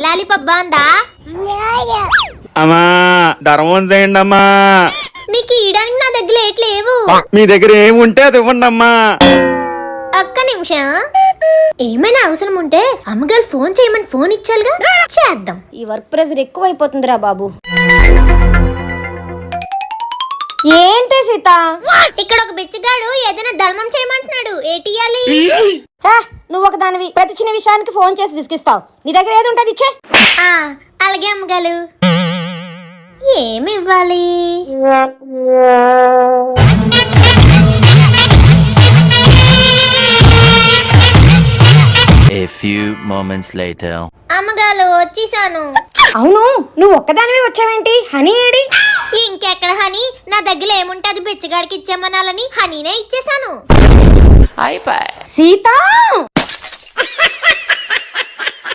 Lollipop Banda? అమ్మా ధర్మం చేయండి అమ్మా. నీకు ఇయడానికి నా దగ్గర లేవు. మీ దగ్గర ఏముంటే అది ఇవ్వండి అమ్మా. ఒక్క నిమిషం. ఏమైనా అవసరం ఉంటే అమ్మగారు ఫోన్ చేయమని ఫోన్ ఇచ్చాలుగా, చేద్దాం. ఈ వర్క్ ప్రెషర్ ఎక్కువైపోతుందిరా బాబు. ఏంటి సీత? ఇక్కడ ఒక బిచ్చగాడు ఏదైనా ధర్మం చేయమంటున్నాడు. ఏటియాలి? నువ్వు ఒక దానివి ప్రతి చిన్న విషయానికి ఫోన్ చేసి విసిగిస్తావు. నీ దగ్గర ఏది ఉంటుంది ఇచ్చే. అలాగే అమ్మగారు. ఏమి ఇవ్వాలి? A few moments later. అమ్మగారు వచ్చేసాను. అవును, నువ్వు ఒక్కదానివే వచ్చావేంటి? హనీ ఏడి? ఇంకెక్కడ హనీ? నా దగ్గర ఏముంటే అది బిచ్చగాడికి ఇచ్చేమనాలని హనీనే ఇచ్చేసాను. సీత